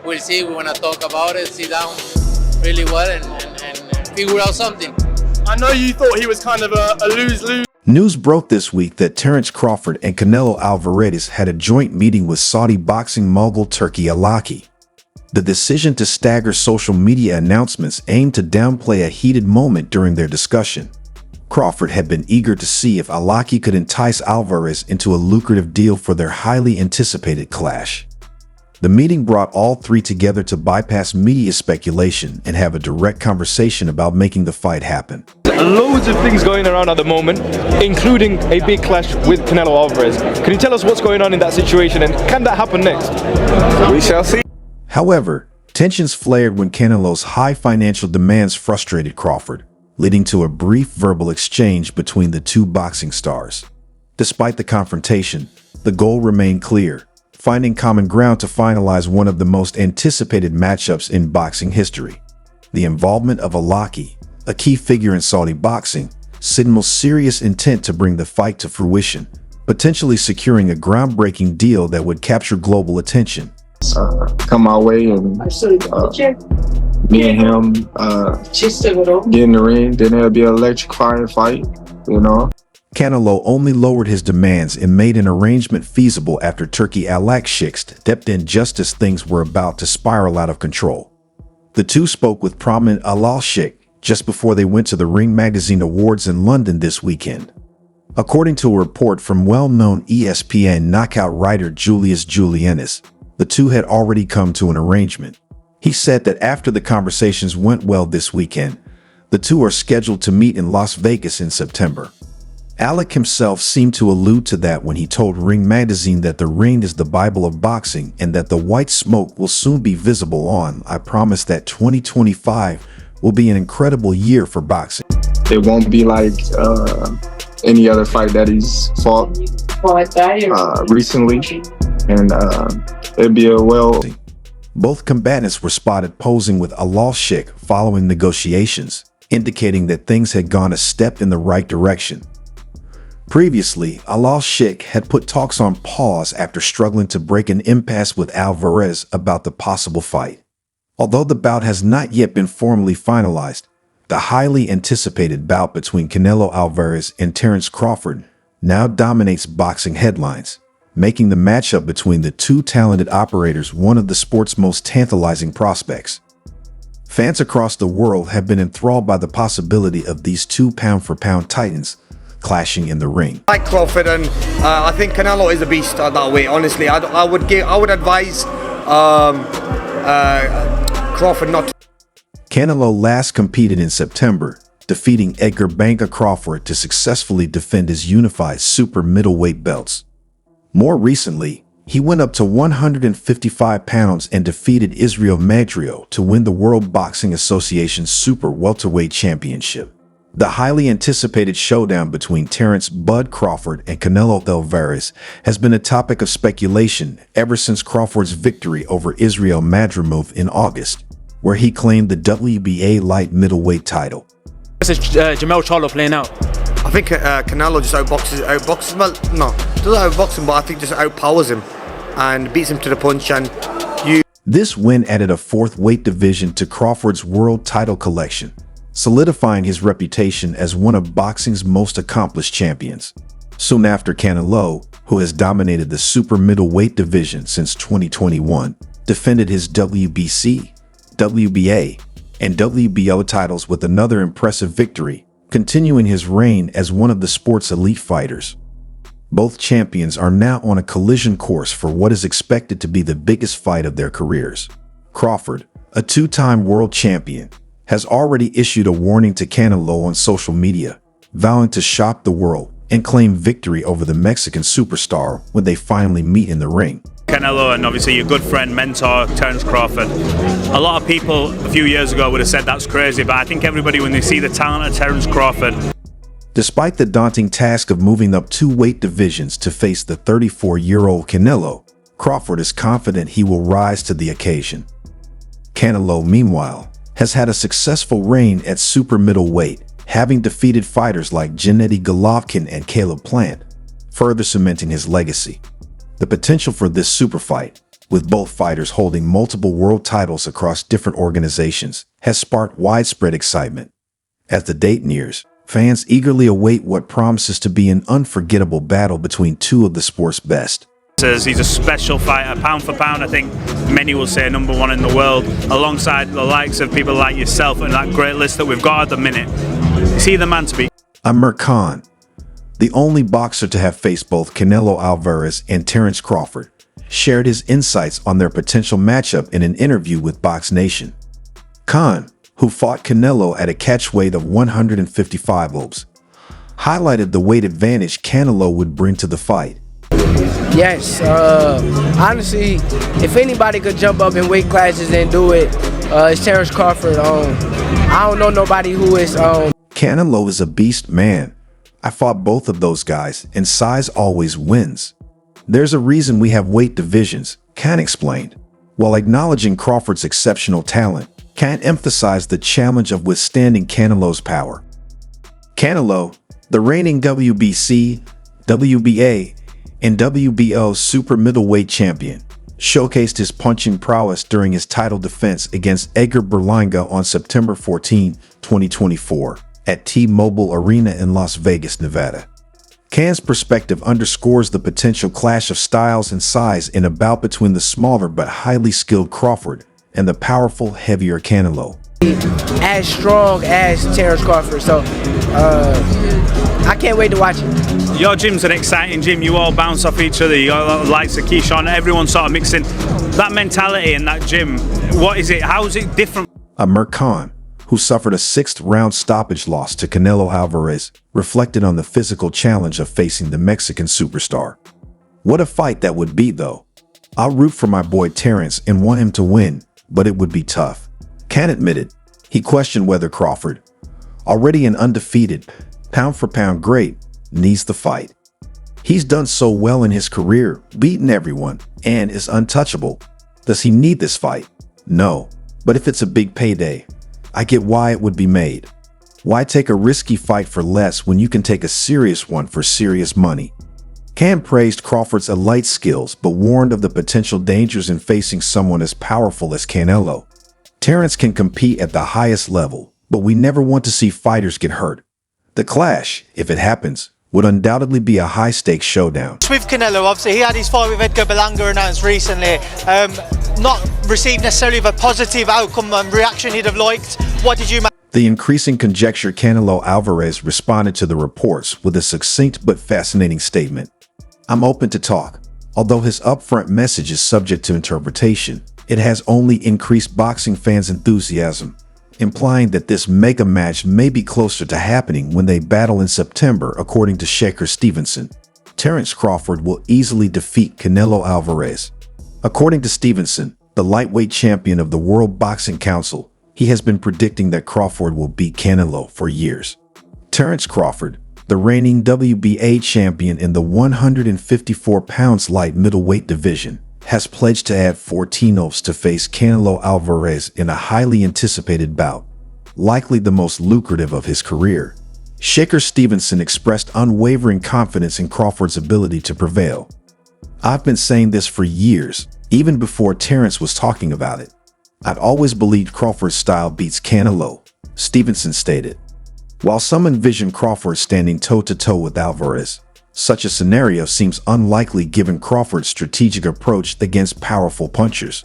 we'll see. We want to talk about it, sit down really well, and figure out something. I know you thought he was kind of a lose-lose. News broke this week that Terence Crawford and Canelo Alvarez had a joint meeting with Saudi boxing mogul Turki Al-Aki. The decision to stagger social media announcements aimed to downplay a heated moment during their discussion. Crawford had been eager to see if Al-Aki could entice Alvarez into a lucrative deal for their highly anticipated clash. The meeting brought all three together to bypass media speculation and have a direct conversation about making the fight happen. Loads of things going around at the moment, including a big clash with Canelo Alvarez. Can you tell us what's going on in that situation, and can that happen next? We shall see. However, tensions flared when Canelo's high financial demands frustrated Crawford, leading to a brief verbal exchange between the two boxing stars. Despite the confrontation, the goal remained clear: finding common ground to finalize one of the most anticipated matchups in boxing history. The involvement of Al-Aki, a key figure in Saudi boxing, signals serious intent to bring the fight to fruition, potentially securing a groundbreaking deal that would capture global attention. Come my way and me and him get in the ring, then it'll be an electrifying fight, you know. Canelo only lowered his demands and made an arrangement feasible after Turki Al-Aki stepped in just as things were about to spiral out of control. The two spoke with prominent Al-Aki just before they went to the Ring Magazine Awards in London this weekend. According to a report from well-known ESPN knockout writer Julius Julianis, the two had already come to an arrangement. He said that after the conversations went well this weekend, the two are scheduled to meet in Las Vegas in September. Alec himself seemed to allude to that when he told Ring Magazine that the ring is the Bible of boxing and that the white smoke will soon be visible on. I promise that 2025 will be an incredible year for boxing. It won't be like any other fight that he's fought recently, and it'll be a well. Both combatants were spotted posing with Al-Aki following negotiations, indicating that things had gone a step in the right direction. Previously, Al-Aki had put talks on pause after struggling to break an impasse with Alvarez about the possible fight. Although the bout has not yet been formally finalized, the highly anticipated bout between Canelo Alvarez and Terence Crawford now dominates boxing headlines, making the matchup between the two talented operators one of the sport's most tantalizing prospects. Fans across the world have been enthralled by the possibility of these two pound-for-pound titans clashing in the ring. I like Crawford, and I think Canelo is a beast that way. Honestly, I would advise Crawford not to. Canelo last competed in September, defeating Edgar Banca Crawford to successfully defend his unified super middleweight belts. More recently, he went up to 155 pounds and defeated Israel Madrio to win the World Boxing Association's Super Welterweight Championship. The highly anticipated showdown between Terence "Bud" Crawford and Canelo Alvarez has been a topic of speculation ever since Crawford's victory over Israel Madrimov in August, where he claimed the WBA light middleweight title. This is Jamel Charlo playing out. I think Canelo just outboxes. Well, no, doesn't outbox him, but I think just outpowers him and beats him to the punch. And this win added a fourth weight division to Crawford's world title collection, solidifying his reputation as one of boxing's most accomplished champions. Soon after, Canelo, who has dominated the super middleweight division since 2021, defended his WBC, WBA, and WBO titles with another impressive victory, continuing his reign as one of the sport's elite fighters. Both champions are now on a collision course for what is expected to be the biggest fight of their careers. Crawford, a two-time world champion, has already issued a warning to Canelo on social media, vowing to shock the world and claim victory over the Mexican superstar when they finally meet in the ring. Canelo and obviously your good friend, mentor, Terence Crawford. A lot of people a few years ago would have said that's crazy, but I think everybody, when they see the talent of Terence Crawford. Despite the daunting task of moving up two weight divisions to face the 34-year-old Canelo, Crawford is confident he will rise to the occasion. Canelo, meanwhile, has had a successful reign at super middleweight, having defeated fighters like Gennady Golovkin and Caleb Plant, further cementing his legacy. The potential for this super fight, with both fighters holding multiple world titles across different organizations, has sparked widespread excitement. As the date nears, fans eagerly await what promises to be an unforgettable battle between two of the sport's best. He's a special fighter, pound for pound. I think many will say #1 in the world, alongside the likes of people like yourself and that great list that we've got at the minute. Is he the man to beat? Amir Khan, the only boxer to have faced both Canelo Alvarez and Terence Crawford, shared his insights on their potential matchup in an interview with Box Nation. Khan, who fought Canelo at a catch weight of 155 libs, highlighted the weight advantage Canelo would bring to the fight. Yes, honestly, if anybody could jump up in weight classes and do it, it's Terence Crawford. I don't know nobody who is. Canelo is a beast, man. I fought both of those guys, and size always wins. There's a reason we have weight divisions, Khan explained. While acknowledging Crawford's exceptional talent, Khan emphasized the challenge of withstanding Canelo's power. Canelo, the reigning WBC, WBA, and WBO super middleweight champion, showcased his punching prowess during his title defense against Edgar Berlanga on September 14, 2024, at T-Mobile Arena in Las Vegas, Nevada. Khan's perspective underscores the potential clash of styles and size in a bout between the smaller but highly skilled Crawford and the powerful, heavier Canelo. As strong as Terence Crawford, so I can't wait to watch it. Your gym's an exciting gym. You all bounce off each other. You got the likes of Keyshawn. Everyone's sort of mixing. That mentality in that gym, what is it? How is it different? Amir Khan, who suffered a 6th-round stoppage loss to Canelo Alvarez, reflected on the physical challenge of facing the Mexican superstar. What a fight that would be, though. I'll root for my boy Terence and want him to win, but it would be tough. Khan admitted. He questioned whether Crawford, already an undefeated, pound-for-pound great, needs the fight. He's done so well in his career, beaten everyone, and is untouchable. Does he need this fight? No. But if it's a big payday, I get why it would be made. Why take a risky fight for less when you can take a serious one for serious money? Khan praised Crawford's elite skills but warned of the potential dangers in facing someone as powerful as Canelo. Terence can compete at the highest level, but we never want to see fighters get hurt. The clash, if it happens, would undoubtedly be a high-stakes showdown. With Canelo, obviously, he had his fight with Edgar Berlanga announced recently. Not received necessarily a positive outcome and reaction he'd have liked. What did you make? The increasing conjecture Canelo Alvarez responded to the reports with a succinct but fascinating statement. I'm open to talk. Although his upfront message is subject to interpretation, it has only increased boxing fans' enthusiasm, implying that this mega match may be closer to happening when they battle in September, according to Shakur Stevenson. Terence Crawford will easily defeat Canelo Alvarez. According to Stevenson, the lightweight champion of the World Boxing Council, he has been predicting that Crawford will beat Canelo for years. Terence Crawford, the reigning WBA champion in the 154 pounds light middleweight division, has pledged to add 14 oaths to face Canelo Alvarez in a highly anticipated bout, likely the most lucrative of his career. Shakur Stevenson expressed unwavering confidence in Crawford's ability to prevail. I've been saying this for years, even before Terence was talking about it. I'd always believed Crawford's style beats Canelo, Stevenson stated. While some envision Crawford standing toe-to-toe with Alvarez, such a scenario seems unlikely given Crawford's strategic approach against powerful punchers.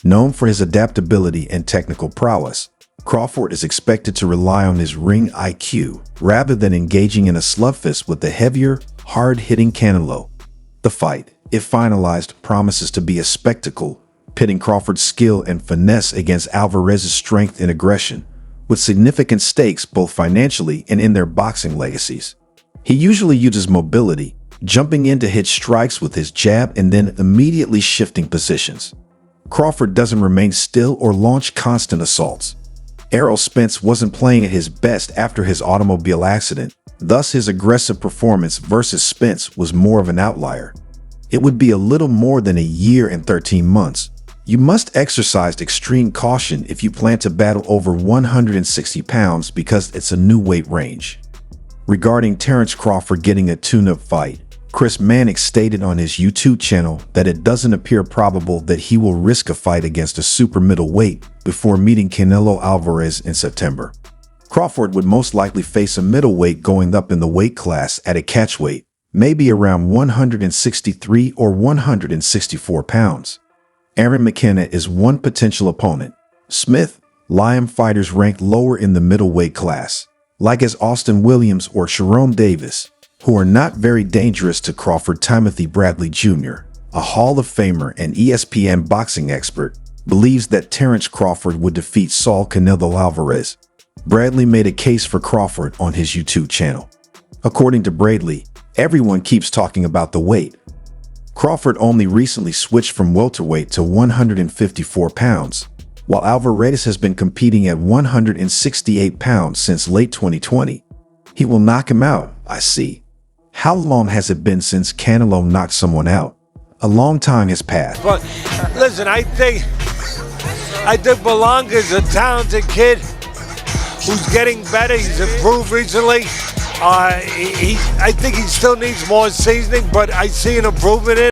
Known for his adaptability and technical prowess, Crawford is expected to rely on his ring IQ rather than engaging in a slugfest with the heavier, hard-hitting Canelo. The fight, if finalized, promises to be a spectacle, pitting Crawford's skill and finesse against Alvarez's strength and aggression, with significant stakes both financially and in their boxing legacies. He usually uses mobility, jumping in to hit strikes with his jab and then immediately shifting positions. Crawford doesn't remain still or launch constant assaults. Errol Spence wasn't playing at his best after his automobile accident, thus his aggressive performance versus Spence was more of an outlier. It would be a little more than a year and 13 months. You must exercise extreme caution if you plan to battle over 160 pounds because it's a new weight range. Regarding Terence Crawford getting a tune-up fight, Chris Mannix stated on his YouTube channel that it doesn't appear probable that he will risk a fight against a super middleweight before meeting Canelo Alvarez in September. Crawford would most likely face a middleweight going up in the weight class at a catchweight, maybe around 163 or 164 pounds. Aaron McKenna is one potential opponent. Smith, Liam fighters ranked lower in the middleweight class, like as Austin Williams or Sharon Davis, who are not very dangerous to Crawford. Timothy Bradley Jr., a Hall of Famer and ESPN boxing expert, believes that Terence Crawford would defeat Saul Canelo Alvarez. Bradley made a case for Crawford on his YouTube channel. According to Bradley, everyone keeps talking about the weight. Crawford only recently switched from welterweight to 154 pounds, while Alvarez has been competing at 168 pounds since late 2020. He will knock him out, I see. How long has it been since Canelo knocked someone out? A long time has passed. But listen, I think Belanga's a talented kid who's getting better. He's improved recently. I think he still needs more seasoning, but I see an improvement in it.